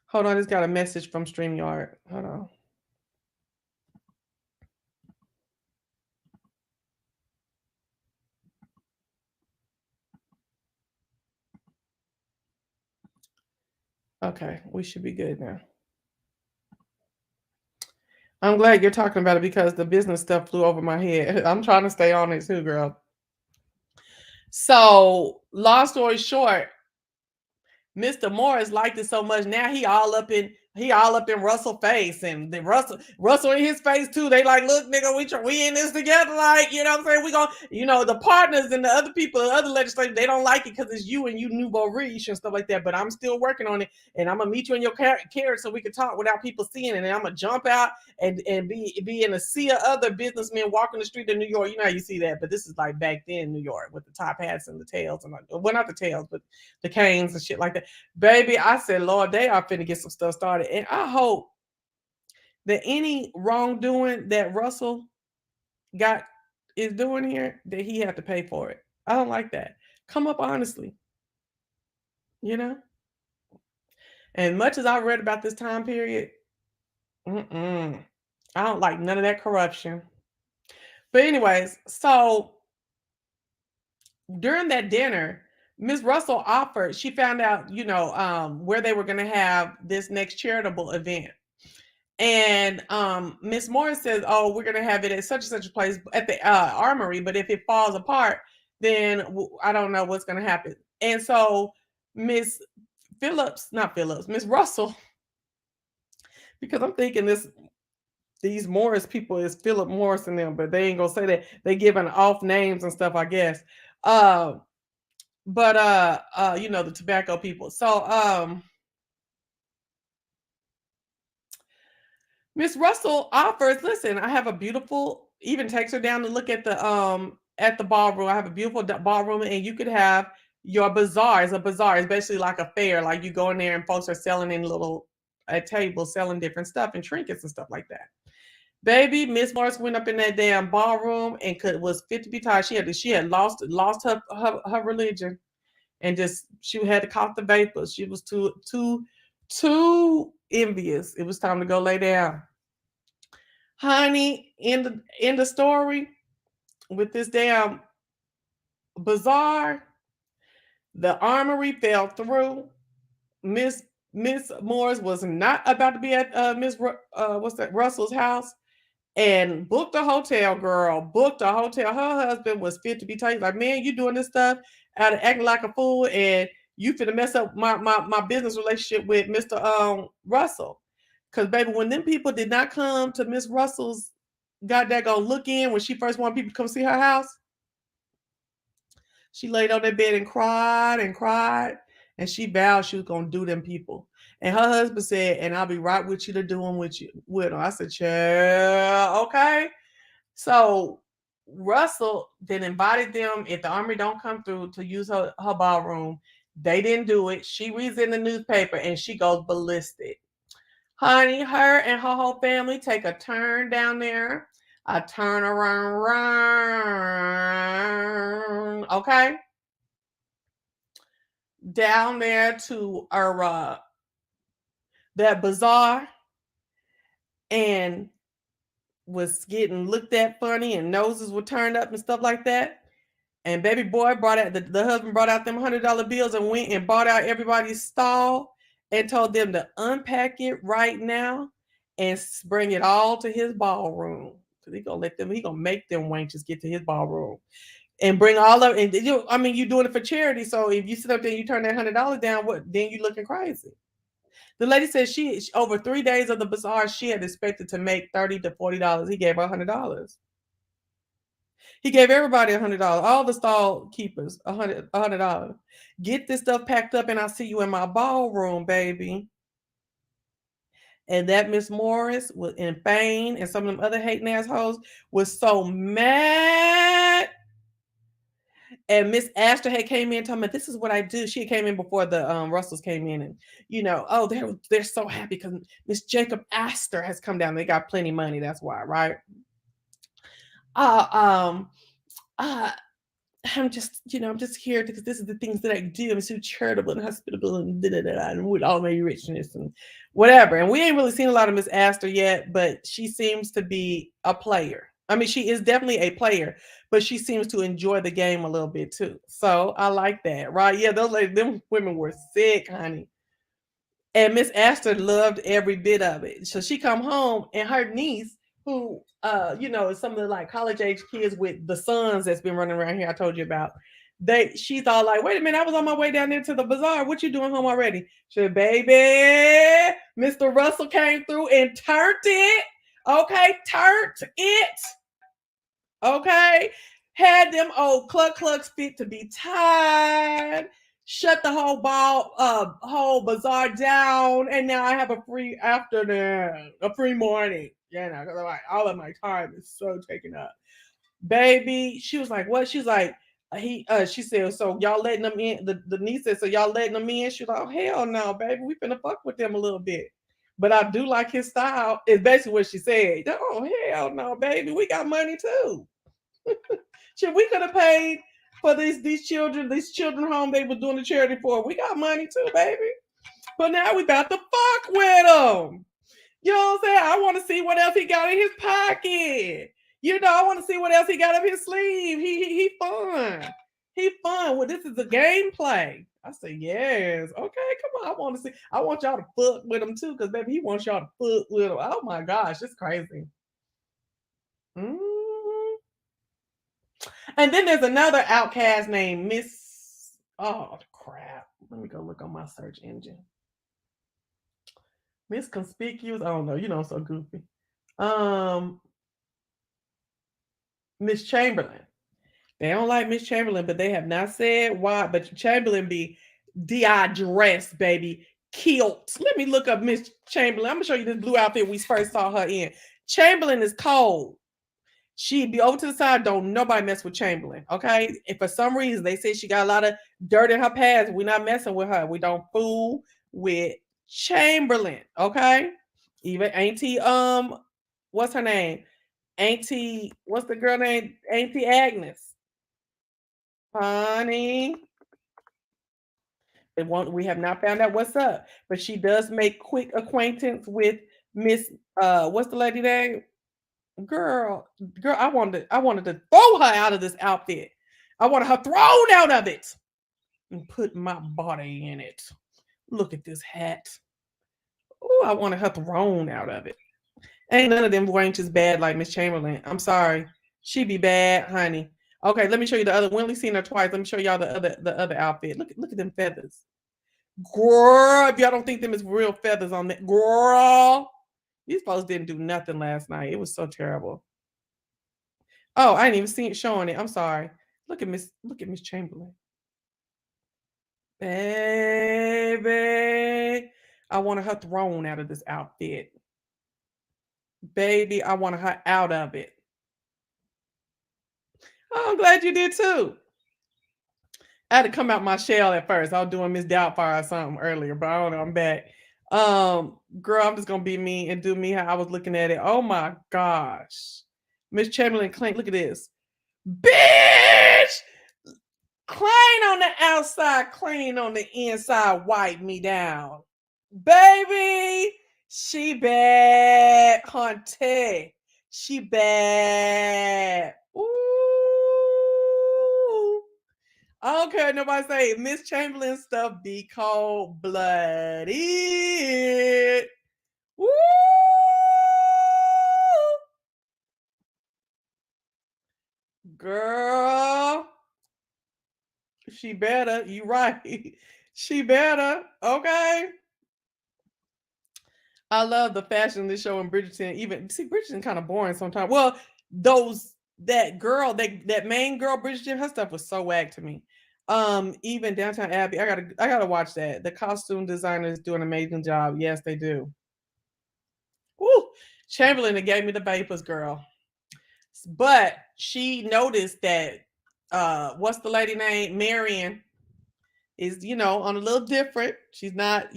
Hold on, I just got a message from StreamYard. Hold on. Okay, we should be good now. I'm glad you're talking about it because the business stuff flew over my head. I'm trying to stay on it too, girl. So, long story short, Mr. Morris liked it so much. Now he all up in he all up in Russell face, and then Russell in his face too. They like, look, nigga, we in this together. Like, you know what I'm saying? We gonna, the partners and the other people, the other legislators, they don't like it because it's you and you nouveau riche and stuff like that. But I'm still working on it, and I'm gonna meet you in your carriage so we can talk without people seeing it. And I'm gonna jump out and be in a sea of other businessmen walking the street of New York. You know how you see that, but this is like back then New York with the top hats and the tails and well, not the tails, but the canes and shit like that. Baby, I said, Lord, they are finna get some stuff started. And I hope that any wrongdoing that Russell is doing here, that he have to pay for it. I don't like that. Come up honestly, you know? And much as I read about this time period, I don't like none of that corruption. But anyways, so during that dinner, Miss Russell offered, she found out, where they were going to have this next charitable event. And Miss Morris says, oh, we're going to have it at such and such a place at the armory. But if it falls apart, then I don't know what's going to happen. And so Miss Russell, because I'm thinking these Morris people is Philip Morris and them, but they ain't going to say that. They giving off names and stuff, I guess. The tobacco people. So Miss Russell offers, listen, I have a beautiful, even takes her down to look at the ballroom. I have a beautiful ballroom, and you could have your bazaar. It's a bazaar. It's basically like a fair. Like you go in there and folks are selling in little tables, selling different stuff and trinkets and stuff like that. Baby, Miss Morris went up in that damn ballroom and was fit to be tied. She had lost her religion, and she had to cough the vapors. She was too envious. It was time to go lay down. Honey, in the story with this damn bazaar, the armory fell through. Miss Morris was not about to be at Miss Russell's house, and booked a hotel. Girl, booked a hotel. Her husband was fit to be taken. Like, man, you doing this stuff out of acting like a fool, and you finna mess up my business relationship with Mr. Russell. Because, baby, when them people did not come to Miss Russell's goddamn look in when she first wanted people to come see her house, she laid on that bed and cried, and she vowed she was going to do them people. And her husband said, and I'll be right with you to do them with them. I said, child, okay. So Russell then invited them, if the army don't come through, to use her ballroom. They didn't do it. She reads in the newspaper and she goes ballistic. Honey, her and her whole family take a turn down there. A turn around, okay? Down there to that bazaar, and was getting looked at funny, and noses were turned up and stuff like that. And baby boy brought out the husband brought out them $100 bills and went and bought out everybody's stall and told them to unpack it right now and bring it all to his ballroom. Because he gonna make them wenches get to his ballroom and bring all of it. And you're doing it for charity. So if you sit up there and you turn that $100 down, then you looking crazy. The lady said she over 3 days of the bazaar, she had expected to make $30 to $40. He gave her $100. He gave everybody $100. All the stall keepers $100. Get this stuff packed up, and I'll see you in my ballroom, baby. And that Miss Morris was in Fane, and some of them other hating assholes was so mad. And Miss Astor had came in talking about, this is what I do. She came in before the Russells came in, and they're so happy because Miss Jacob Astor has come down. They got plenty of money, that's why, right? I'm just here because this is the things that I do. I'm so charitable and hospitable and and with all my richness and whatever. And we ain't really seen a lot of Miss Astor yet, but she seems to be a player. I mean, she is definitely a player, but she seems to enjoy the game a little bit too. So I like that, right? Yeah, them women were sick, honey. And Miss Astor loved every bit of it. So she come home, and her niece, who some of the like college age kids with the sons that's been running around here I told you about, She's all like, wait a minute, I was on my way down there to the bazaar. What you doing home already? She said, baby, Mr. Russell came through and turned it. Okay, turned it. Okay. Had them old clucks fit to be tied. Shut the whole bazaar down, and now I have a free afternoon, a free morning. You know, because like all of my time is so taken up. Baby, she was like, what? She's like, she said, so y'all letting them in? The niece said, so y'all letting them in? She's like, oh hell no, baby, we finna fuck with them a little bit. But I do like his style. Is basically what she said. Oh hell no, baby, we got money too. Shit, we could have paid for these children home they were doing the charity for. We got money too, baby. But now we about to fuck with them. You know what I'm saying? I want to see what else he got in his pocket. You know, I want to see what else he got up his sleeve. He fun. He fun. Well, this is a gameplay. I say yes. Okay, come on. I want to see. I want y'all to fuck with him too, because baby, he wants y'all to fuck with him. Oh my gosh, it's crazy. Mm-hmm. And then there's another outcast named Miss. Oh crap! Let me go look on my search engine. Miss Conspicuous. I don't know. You know, I'm so goofy. Miss Chamberlain. They don't like Miss Chamberlain, but they have not said why. But Chamberlain be DI dressed, baby. Kilt. Let me look up Miss Chamberlain. I'm gonna show you this blue outfit we first saw her in. Chamberlain is cold. She'd be over to the side. Don't nobody mess with Chamberlain. Okay. If for some reason they say she got a lot of dirt in her past, we're not messing with her. We don't fool with Chamberlain. Okay. Even Auntie, what's her name? Auntie, what's the girl name? Auntie Agnes. Honey. We have not found out what's up. But she does make quick acquaintance with Miss what's the lady name? Girl, I wanted to throw her out of this outfit. I wanted her thrown out of it and put my body in it. Look at this hat. Oh, I wanted her thrown out of it. Ain't none of them wenches bad like Miss Chamberlain. I'm sorry. She be bad, honey. Okay, let me show you the other. We only seen her twice. Let me show y'all the other outfit. Look at them feathers. Girl, if y'all don't think them is real feathers on that, girl. These folks didn't do nothing last night. It was so terrible. Oh, I didn't even see it showing it. I'm sorry. Look at Miss Chamberlain. Baby. I wanted her thrown out of this outfit. Baby, I wanted her out of it. Oh, I'm glad you did too. I had to come out my shell at first. I was doing Miss Doubtfire or something earlier, but I don't know. I'm back. Girl, I'm just gonna be me and do me how I was looking at it. Oh my gosh. Miss Chamberlain clean. Look at this. Bitch! Clean on the outside, clean on the inside, wipe me down. Baby, she bad, hunty. She bad. Ooh. I don't care what nobody say. Miss Chamberlain stuff be cold blooded. Woo! Girl, she better. You right. She better. Okay. I love the fashion in this show in Bridgerton. Even see Bridgerton kind of boring sometimes. Well, that main girl Bridgerton, her stuff was so wag to me. Even Downtown Abbey, I gotta watch that. The costume designers do an amazing job. Yes, they do. Woo! Chamberlain that gave me the vapors, girl. But she noticed that what's the lady name? Marion is, on a little different. She's not,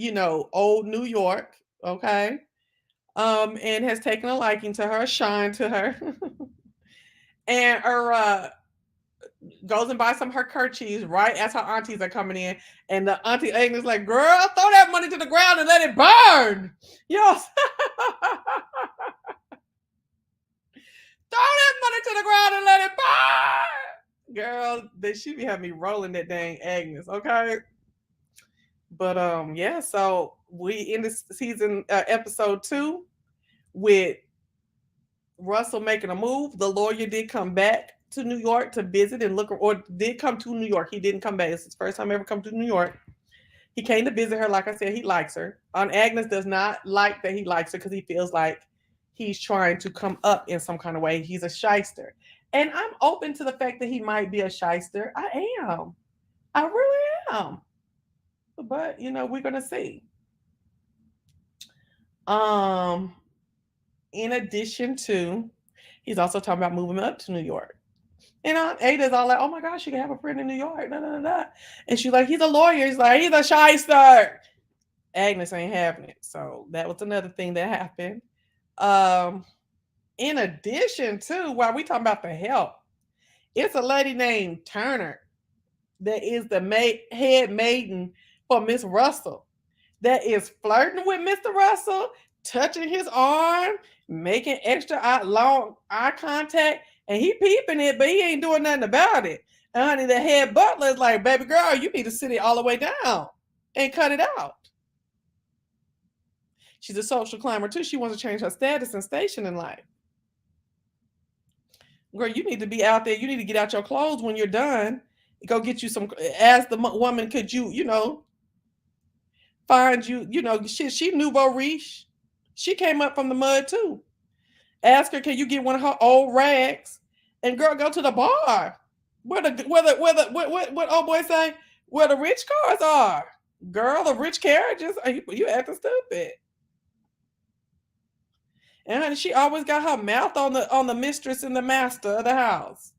old New York, okay? And has taken a liking to her, shine to her. And her goes and buys some of her kerchiefs right as her aunties are coming in. And the auntie Agnes like, girl, throw that money to the ground and let it burn. Yes. Throw that money to the ground and let it burn. Girl, she be having me rolling that dang Agnes, okay? But yeah, so we in this season episode 2 with Russell making a move. The lawyer did come back to New York to visit and look, or did come to New York. He didn't come back. It's his first time ever come to New York. He came to visit her. Like I said, he likes her. Agnes does not like that he likes her because he feels like he's trying to come up in some kind of way. He's a shyster. And I'm open to the fact that he might be a shyster. I am. I really am. But, we're going to see. In addition to, he's also talking about moving up to New York. And Aydah's all like, oh my gosh, you can have a friend in New York. Nah, nah, nah. And she's like, he's a lawyer. He's like, he's a shyster. Agnes ain't having it. So that was another thing that happened. In addition to, while we talking about the help, it's a lady named Turner that is the head maiden for Miss Russell that is flirting with Mr. Russell, touching his arm, making extra long eye contact, and he peeping it, but he ain't doing nothing about it. And honey, the head butler is like, baby girl, you need to sit it all the way down and cut it out. She's a social climber too. She wants to change her status and station in life. Girl, you need to be out there. You need to get out your clothes when you're done. Go get you some. Ask the woman, could you, find you, she nouveau riche. She came up from the mud too. Ask her, can you get one of her old rags? And girl, go to the bar. What old boy say? Where the rich cars are. Girl, the rich carriages. You acting stupid. And honey, she always got her mouth on the mistress and the master of the house.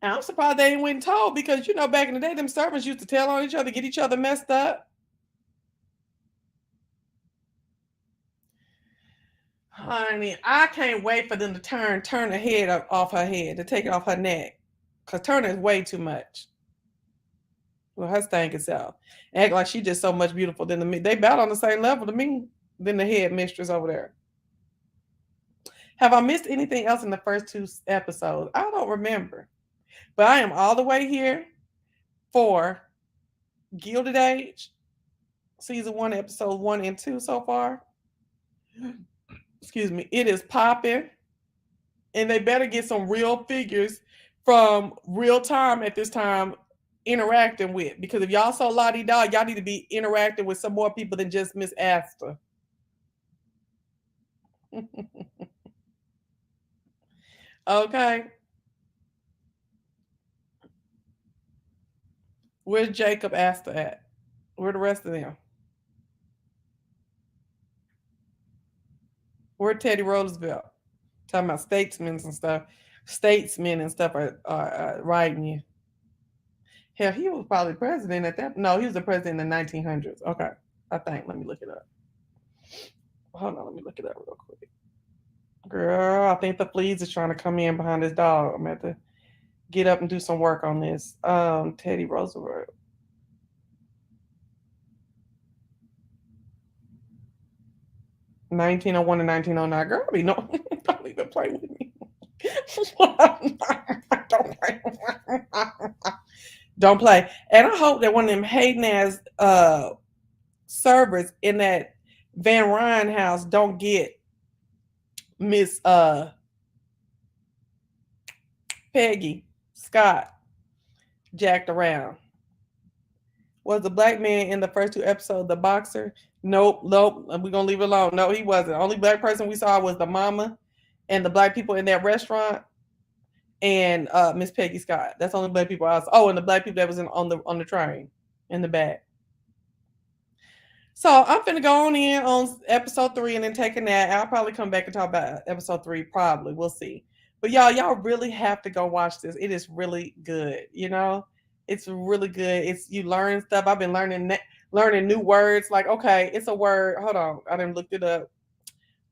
And I'm surprised they ain't went and told, because back in the day, them servants used to tell on each other, get each other messed up. Honey, I can't wait for them to turn the head off her head, to take it off her neck. Because Turner is way too much. Well, her stinking self. Act like she just so much beautiful than me. They about on the same level to me than the head mistress over there. Have I missed anything else in the first 2 episodes? I don't remember. But I am all the way here for Gilded Age, season 1, episode 1 and 2 so far. Excuse me. It is popping. And they better get some real figures from real time at this time interacting with. Because if y'all so la-di-da, y'all need to be interacting with some more people than just Miss Asta. Okay. Where's Jacob Astor at? Where the rest of them? Where Teddy Roosevelt? Talking about statesmen and stuff. Statesmen and stuff are writing you. Hell, he was probably president at that. No, he was the president in the 1900s. Okay, I think. Let me look it up. Hold on, let me look it up real quick. Girl, I think the fleas is trying to come in behind this dog. I'm going to have to get up and do some work on this. Teddy Roosevelt. (1901 to 1909). Girl, don't even play with me. Don't play. And I hope that one of them hating ass servers in that Van Ryn house don't get Miss Peggy Scott jacked around. Was the black man in the first 2 episodes the boxer? Nope. We're going to leave it alone. No, he wasn't. The only black person we saw was the mama and the black people in that restaurant and Miss Peggy Scott. That's the only black people I saw. Oh, and the black people that was on the train in the back. So I'm finna go on in on episode 3 and then take a nap. I'll probably come back and talk about episode 3. Probably. We'll see. But y'all really have to go watch this. It is really good. It's really good. You learn stuff. I've been learning new words. Like, okay, it's a word. Hold on. I didn't look it up.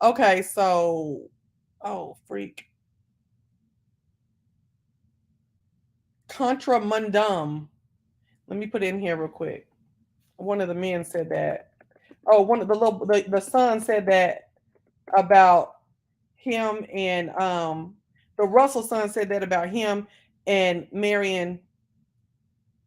Okay, so, oh, freak. Contramundum. Let me put it in here real quick. One of the men said that. Oh, one of the son said that about him, and the Russell son said that about him and Marion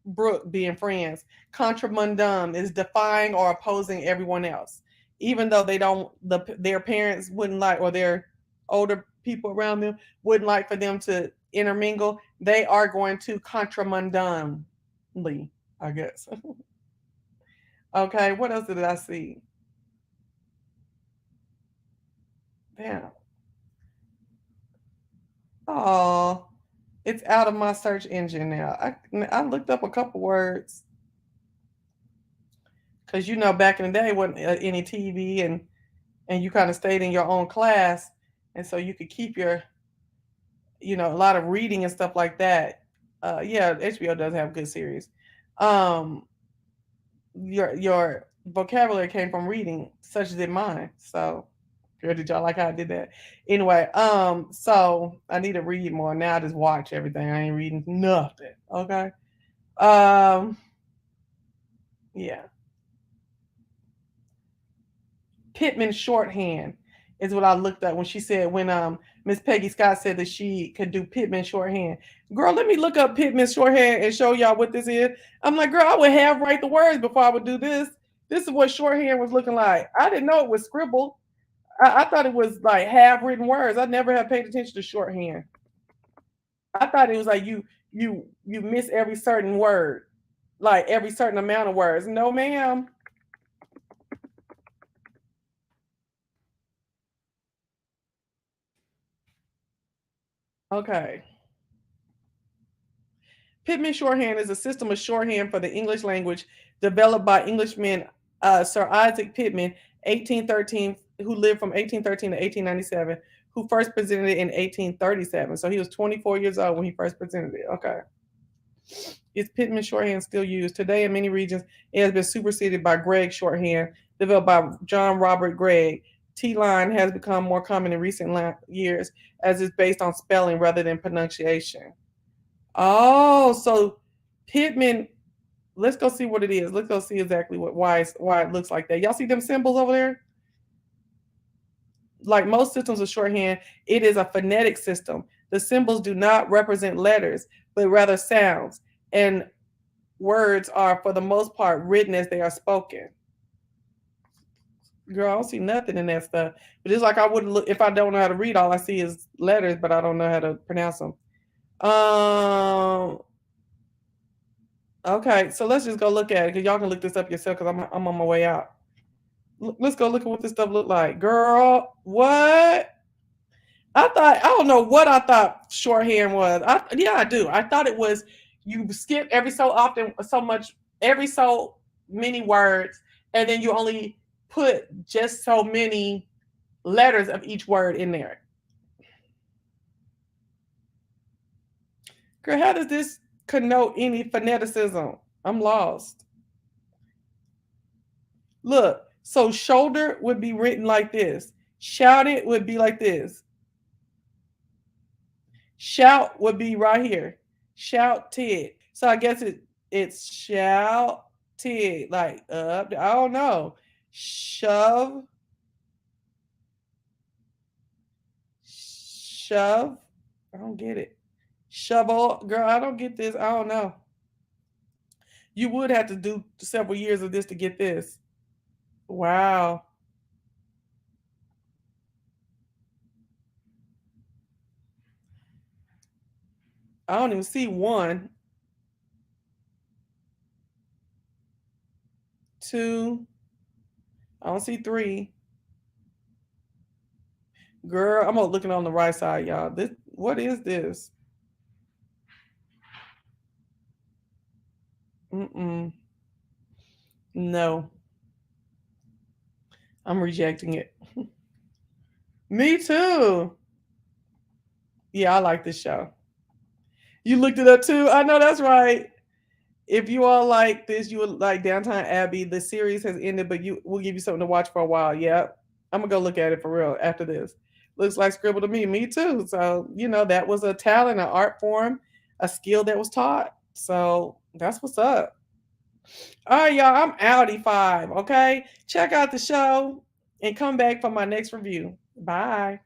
Brooke being friends. Contramundum is defying or opposing everyone else, even though their parents wouldn't like, or their older people around them wouldn't like for them to intermingle, they are going to contramundonly, I guess. Okay, what else did I see? Damn. Oh, it's out of my search engine now. I looked up a couple words because back in the day wasn't any TV, and you kind of stayed in your own class, and so you could keep your a lot of reading and stuff like that. Yeah, HBO does have good series. Um, your vocabulary came from reading, such did mine. So, girl, did y'all like how I did that? Anyway, so I need to read more now. I just watch everything. I ain't reading nothing. Okay. Um, yeah. Pitman Shorthand is what I looked at when she said when Miss Peggy Scott said that she could do Pitman Shorthand. Girl, let me look up Pitman Shorthand and show y'all what this is. I'm like, girl, I would have write the words before I would do this. This is what shorthand was looking like. I didn't know it was scribble. I thought it was like half written words. I never have paid attention to shorthand. I thought it was like you miss every certain word, like every certain amount of words. No, ma'am. Okay. Pitman Shorthand is a system of shorthand for the English language developed by Englishman Sir Isaac Pitman, 1813, who lived from 1813 to 1897, who first presented it in 1837. So he was 24 years old when he first presented it. Okay. Is Pitman Shorthand still used? Today in many regions, it has been superseded by Gregg Shorthand, developed by John Robert Gregg. T-line has become more common in recent years as it's based on spelling rather than pronunciation. Oh, so Pitman, let's go see what it is. Let's go see exactly why it looks like that. Y'all see them symbols over there? Like most systems of shorthand, it is a phonetic system. The symbols do not represent letters, but rather sounds. And words are, for the most part, written as they are spoken. Girl, I don't see nothing in that stuff. But it's like I wouldn't look if I don't know how to read. All I see is letters, but I don't know how to pronounce them. Okay, so let's just go look at it because y'all can look this up yourself because I'm on my way out. Let's go look at what this stuff look like. Girl, what? I don't know what I thought shorthand was. Yeah, I do. I thought it was you skip every so often, every so many words, and then you only put just so many letters of each word in there. Girl, how does this connote any phoneticism? I'm lost. Look, so shoulder would be written like this. Shouted would be like this. Shout would be right here. Shouted. So I guess it's shouted, like up. I don't know. Shove. Shove. I don't get it. Shovel. Girl, I don't get this. I don't know. You would have to do several years of this to get this. Wow. I don't even see one, two. I don't see three. Girl, I'm looking on the right side, y'all. What is this? Mm-mm. No. I'm rejecting it. Me too. Yeah, I like this show. You looked it up too? I know that's right. If you all like this, you would like Downtown Abbey. The series has ended, but we'll give you something to watch for a while. Yep. I'm gonna go look at it for real after this. Looks like scribble to me. Me too. So, that was a talent, an art form, a skill that was taught. So that's what's up. All right, y'all. I'm outie 5. Okay. Check out the show and come back for my next review. Bye.